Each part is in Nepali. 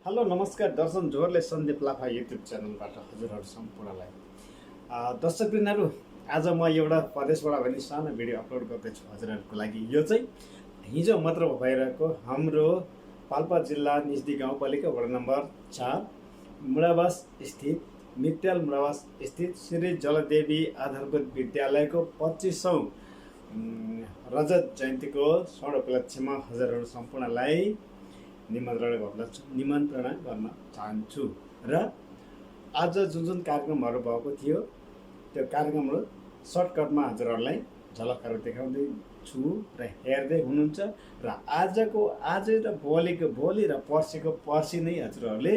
हेलो नमस्कार दर्शन जोरले सन्दीप लाफा युट्युब च्यानलबाट हजुरहरू सम्पूर्णलाई दर्शकवृन्दहरू आज म एउटा प्रदेशबाट पनि सानो भिडियो अपलोड गर्दैछु हजुरहरूको लागि। यो चाहिँ हिजो मात्र भइरहेको हाम्रो पाल्पा जिल्ला निजदी गाउँपालिका वडा नम्बर 4 मुडावास स्थित मित्याल मुडावास स्थित श्री जलदेवी आधारभूत विद्यालयको 25औं रजत जयन्तीको स्वर्ण उपलक्ष्यमा हजुरहरू सम्पूर्णलाई निमन्त्रणा गर्न चाहन्छु। र आज जुन कार्यक्रमहरू भएको थियो त्यो कार्यक्रमहरू सर्टकटमा हजुरहरूलाई झलकहरू देखाउँदैछु र हेर्दै हुनुहुन्छ। र आज र भोलि र पर्सि नै हजुरहरूले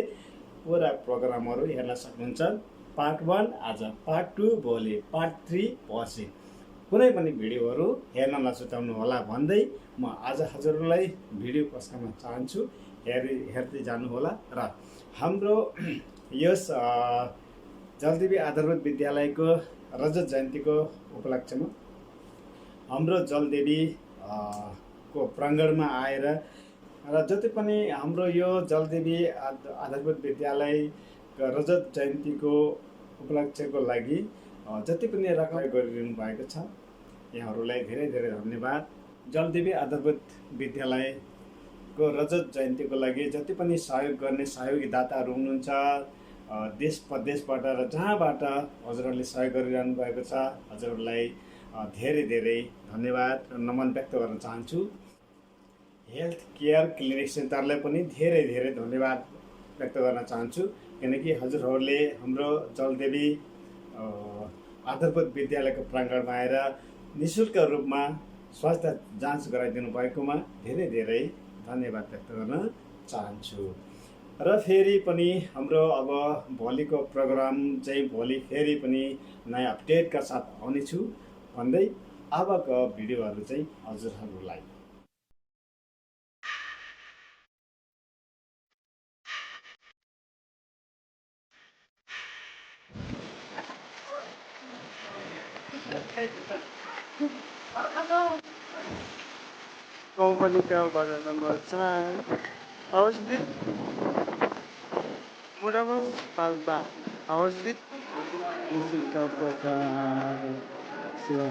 पुरा प्रोग्रामहरू हेर्न सक्नुहुन्छ। पार्ट 1 आज, पार्ट 2 भोलि, पार्ट 3 पर्सि। कुनै पनि भिडियोहरू हेर्न नछुटाउनु होला भन्दै म आज हजुरहरूलाई भिडियो पस्कन चाहन्छु। हेर्दै जानुहोला। र हाम्रो यस जलदेवी आधारभूत विद्यालयको रजत जयन्तीको उपलक्ष्यमा हाम्रो जलदेवी को प्राङ्गणमा आएर र जति पनि हाम्रो यो जलदेवी आधारभूत विद्यालय रजत जयन्तीको उपलक्ष्यको लागि जति पनि रकम गरिरहनु भएको छ यहाँहरूलाई धेरै धेरै धन्यवाद। जलदेवी आधारभूत विद्यालयको रजत जयन्तीको लागि जति पनि सहयोग गर्ने सहयोगी दाताहरू हुनुहुन्छ देश प्रदेशबाट र जहाँबाट हजुरहरूले सहयोग गरिरहनु भएको छ हजुरहरूलाई धेरै धेरै धन्यवाद र नमन व्यक्त गर्न चाहन्छु। हेल्थ केयर क्लिनिक सेन्टरलाई पनि धेरै धेरै धन्यवाद व्यक्त गर्न चाहन्छु, किनकि हजुरहरूले हाम्रो जलदेवी आधारभूत विद्यालयको प्राङ्गणमा आएर निःशुल्क रूपमा स्वास्थ्य जाँच गराइदिनु भएकोमा धेरै धेरै धन्यवाद व्यक्त गर्न चाहन्छु। र फेरि पनि हाम्रो अब भोलिको प्रोग्राम चाहिँ भोलि फेरि पनि नयाँ अपडेटका साथ आउनेछु भन्दै अबको भिडियोहरू चाहिँ हजुरहरूलाई Company ka para naman sa house dit mura mo palba house dit musik ka pa ka sila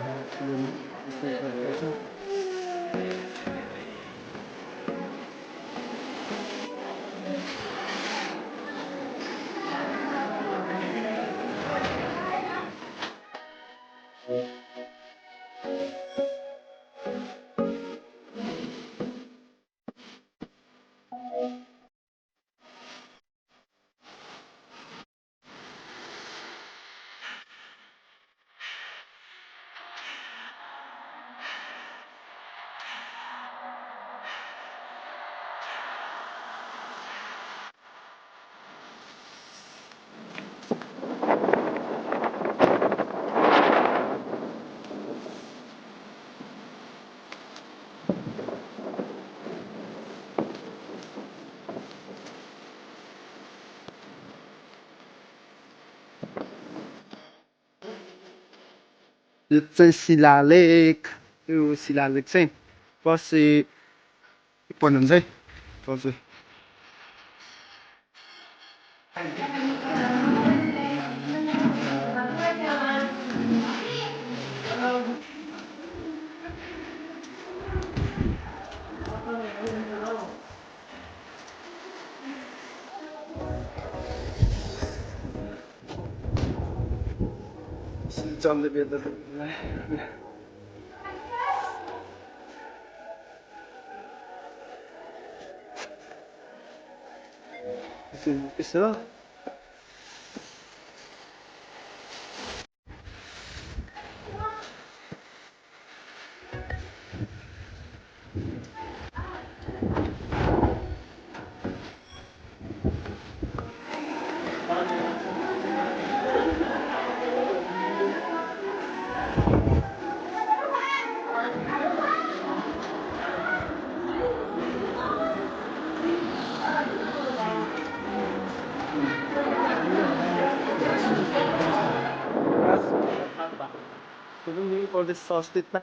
यो चाहिँ शिलालेख यो शिलालेख चाहिँ पछि पढ्नुहुन्छ है पछि चल्दै बेच्दा यसो for this sausage na.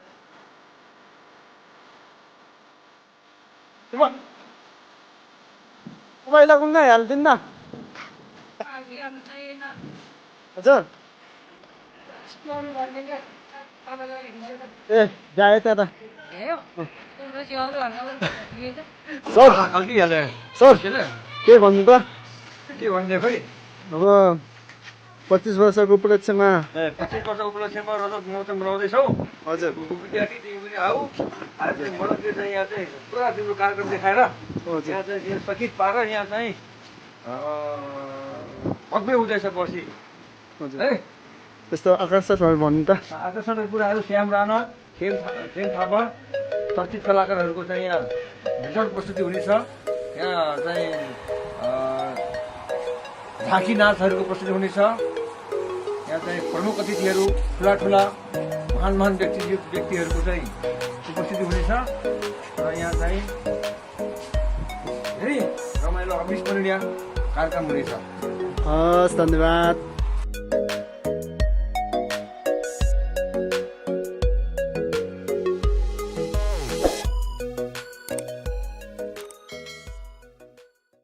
Come on. तपाईँलाई कुनै हालिदिन्न हजुर ए जाए त सर सर के भन्नु त के भन्ने खोइ अब 25 वर्षको उपलक्ष्यमा 25 वर्ष उपलक्ष्यमा रजत महोत्सव मनाउँदैछौ हजुर विद्यार्थी तिमी पनि आऊ आज चाहिँ मलाई चाहिँ यहाँ चाहिँ पुरा तिम्रो कार्यक्रम देखाएर यहाँ चाहिँ सकित पारेर यहाँ चाहिँ भव्य हुँदैछ पर्सि हजुर है त्यस्तो आकर्षकहरू भन्नु त आकर्षणका कुराहरू श्याम राणा खेम थापा चर्चित कलाकारहरूको चाहिँ यहाँ भीषण प्रस्तुति हुनेछ यहाँ चाहिँ झाँकी नाचहरूको प्रस्तुति हुनेछ यहाँ चाहिँ प्रमुख अतिथिहरू ठुला महान व्यक्तिहरूको चाहिँ उपस्थिति हुनेछ र यहाँ चाहिँ धेरै रमाइलो अविस्मरणीय कार्यक्रम हुनेछ हस् धन्यवाद